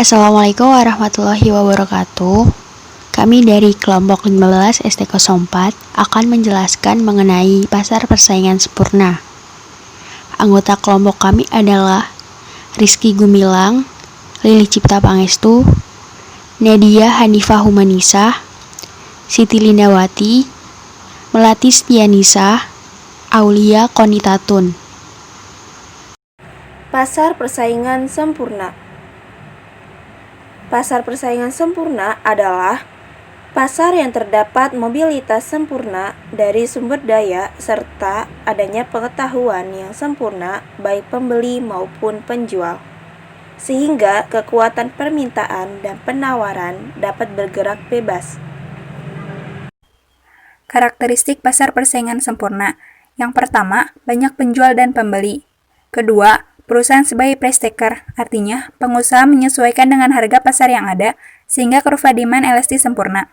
Assalamualaikum warahmatullahi wabarakatuh. Kami dari kelompok 15 ST04 akan menjelaskan mengenai pasar persaingan sempurna. Anggota kelompok kami adalah Rizky Gumilang, Lili Cipta Pangestu, Nadia Hanifah Humanisa, Siti Lindawati, Melati Stianisa, Aulia Konitatun. Pasar persaingan sempurna. Pasar persaingan sempurna adalah pasar yang terdapat mobilitas sempurna dari sumber daya serta adanya pengetahuan yang sempurna baik pembeli maupun penjual, sehingga kekuatan permintaan dan penawaran dapat bergerak bebas. Karakteristik pasar persaingan sempurna. Yang pertama, banyak penjual dan pembeli. Kedua, perusahaan sebagai price taker, artinya pengusaha menyesuaikan dengan harga pasar yang ada, sehingga kurva demand elastis sempurna.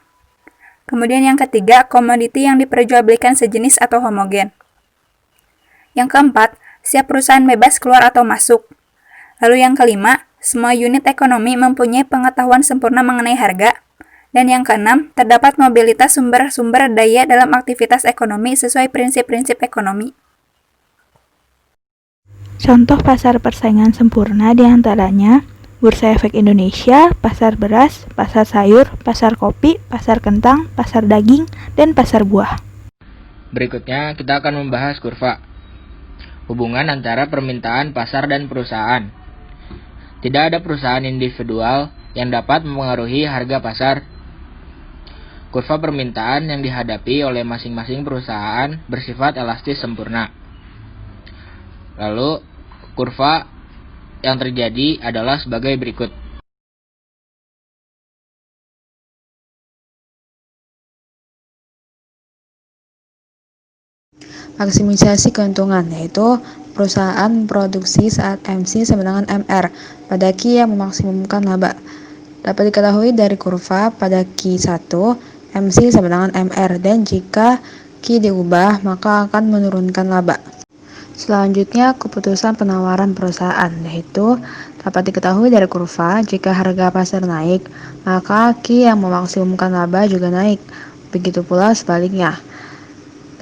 Kemudian yang ketiga, komoditi yang diperjualbelikan sejenis atau homogen. Yang keempat, setiap perusahaan bebas keluar atau masuk. Lalu yang kelima, semua unit ekonomi mempunyai pengetahuan sempurna mengenai harga. Dan yang keenam, terdapat mobilitas sumber-sumber daya dalam aktivitas ekonomi sesuai prinsip-prinsip ekonomi. Contoh pasar persaingan sempurna diantaranya Bursa Efek Indonesia, pasar beras, pasar sayur, pasar kopi, pasar kentang, pasar daging, dan pasar buah. Berikutnya kita akan membahas kurva. Hubungan antara permintaan pasar dan perusahaan. Tidak ada perusahaan individual yang dapat mempengaruhi harga pasar. Kurva permintaan yang dihadapi oleh masing-masing perusahaan bersifat elastis sempurna. Lalu, kurva yang terjadi adalah sebagai berikut. Maksimisasi keuntungan, yaitu perusahaan produksi saat MC sama dengan MR pada Q yang memaksimumkan laba. Dapat diketahui dari kurva pada Q1, MC sama dengan MR, dan jika Q diubah maka akan menurunkan laba. Selanjutnya, keputusan penawaran perusahaan, yaitu dapat diketahui dari kurva jika harga pasar naik, maka Q yang memaksimumkan laba juga naik. Begitu pula sebaliknya.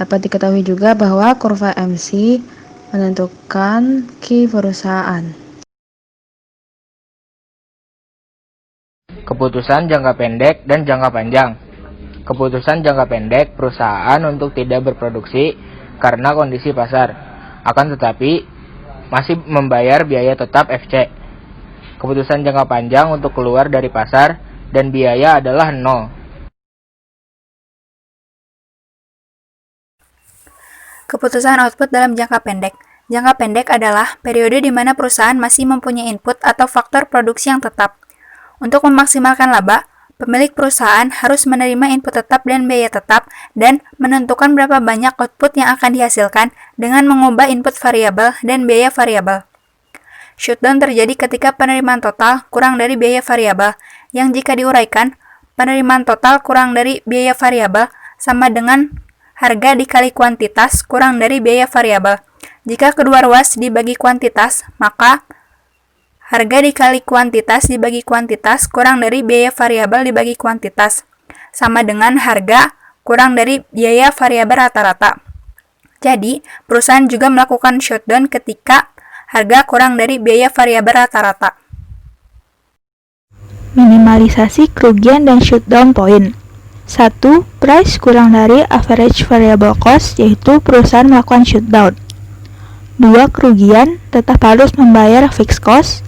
Dapat diketahui juga bahwa kurva MC menentukan Q perusahaan. Keputusan jangka pendek dan jangka panjang. Keputusan jangka pendek perusahaan untuk tidak berproduksi karena kondisi pasar, akan tetapi masih membayar biaya tetap FC. Keputusan jangka panjang untuk keluar dari pasar dan biaya adalah 0. Keputusan output dalam jangka pendek. Jangka pendek adalah periode di mana perusahaan masih mempunyai input atau faktor produksi yang tetap. Untuk memaksimalkan laba, pemilik perusahaan harus menerima input tetap dan biaya tetap dan menentukan berapa banyak output yang akan dihasilkan dengan mengubah input variabel dan biaya variabel. Shutdown terjadi ketika penerimaan total kurang dari biaya variabel, yang jika diuraikan, penerimaan total kurang dari biaya variabel sama dengan harga dikali kuantitas kurang dari biaya variabel. Jika kedua ruas dibagi kuantitas, maka harga dikali kuantitas dibagi kuantitas kurang dari biaya variabel dibagi kuantitas, sama dengan harga kurang dari biaya variabel rata-rata. Jadi, perusahaan juga melakukan shutdown ketika harga kurang dari biaya variabel rata-rata. Minimalisasi kerugian dan shutdown point. 1. Price kurang dari average variable cost, yaitu perusahaan melakukan shutdown. 2. Kerugian tetap harus membayar fixed cost.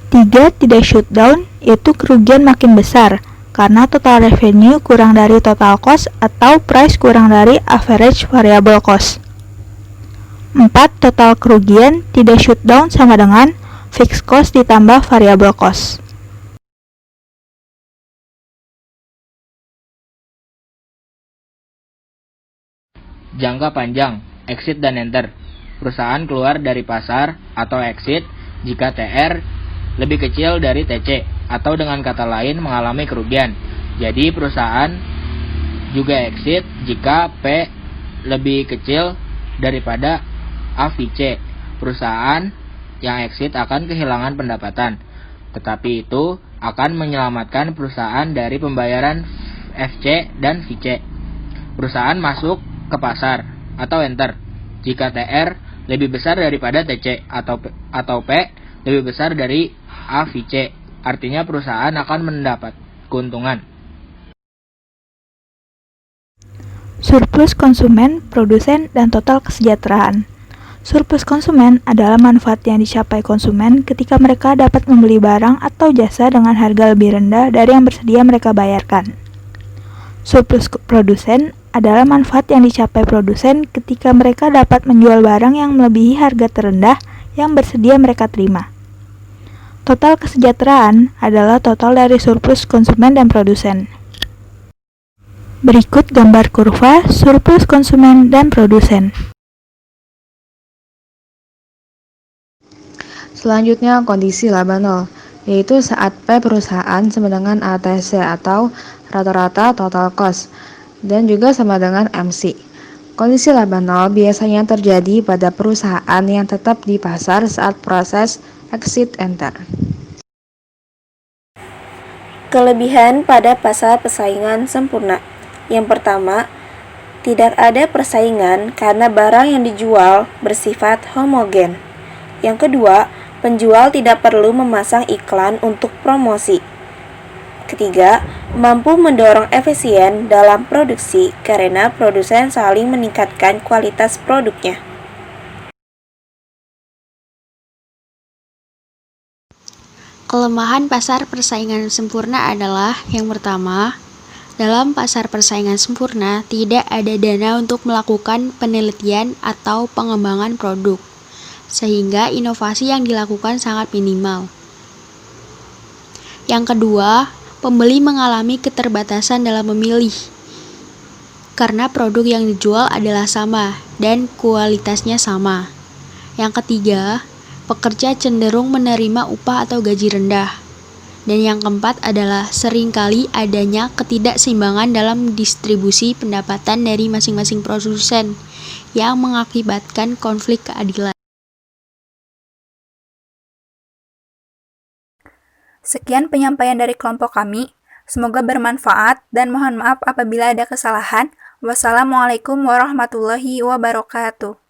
3. Tidak shutdown, yaitu kerugian makin besar, karena total revenue kurang dari total cost atau price kurang dari average variable cost. 4. Total kerugian tidak shutdown sama dengan fixed cost ditambah variable cost. Jangka panjang, exit dan enter. Perusahaan keluar dari pasar atau exit jika TR lebih kecil dari TC, atau dengan kata lain mengalami kerugian. Jadi perusahaan juga exit jika P lebih kecil daripada AVC. Perusahaan yang exit akan kehilangan pendapatan. tetapi itu akan menyelamatkan perusahaan dari pembayaran FC dan VC. Perusahaan masuk ke pasar atau enter jika TR lebih besar daripada TC atau P lebih besar dari A VC. Artinya perusahaan akan mendapat keuntungan. Surplus konsumen, produsen, dan total kesejahteraan. Surplus konsumen adalah manfaat yang dicapai konsumen ketika mereka dapat membeli barang atau jasa dengan harga lebih rendah dari yang bersedia mereka bayarkan. Surplus produsen adalah manfaat yang dicapai produsen ketika mereka dapat menjual barang yang melebihi harga terendah yang bersedia mereka terima. Total kesejahteraan adalah total dari surplus konsumen dan produsen. Berikut gambar kurva surplus konsumen dan produsen. Selanjutnya kondisi laba nol, yaitu saat P perusahaan sama dengan ATC atau rata-rata total cost, dan juga sama dengan MC. Kondisi laba nol biasanya terjadi pada perusahaan yang tetap di pasar saat proses exit enter. Kelebihan pada pasar persaingan sempurna. Yang pertama, tidak ada persaingan karena barang yang dijual bersifat homogen. Yang kedua, penjual tidak perlu memasang iklan untuk promosi. Ketiga, mampu mendorong efisien dalam produksi karena produsen saling meningkatkan kualitas produknya. Kelemahan pasar persaingan sempurna adalah yang pertama, dalam pasar persaingan sempurna tidak ada dana untuk melakukan penelitian atau pengembangan produk, sehingga inovasi yang dilakukan sangat minimal. Yang kedua, pembeli mengalami keterbatasan dalam memilih, karena produk yang dijual adalah sama dan kualitasnya sama. Yang ketiga, pekerja cenderung menerima upah atau gaji rendah. Dan yang keempat adalah seringkali adanya ketidakseimbangan dalam distribusi pendapatan dari masing-masing produsen yang mengakibatkan konflik keadilan. Sekian penyampaian dari kelompok kami. Semoga bermanfaat dan mohon maaf apabila ada kesalahan. Wassalamualaikum warahmatullahi wabarakatuh.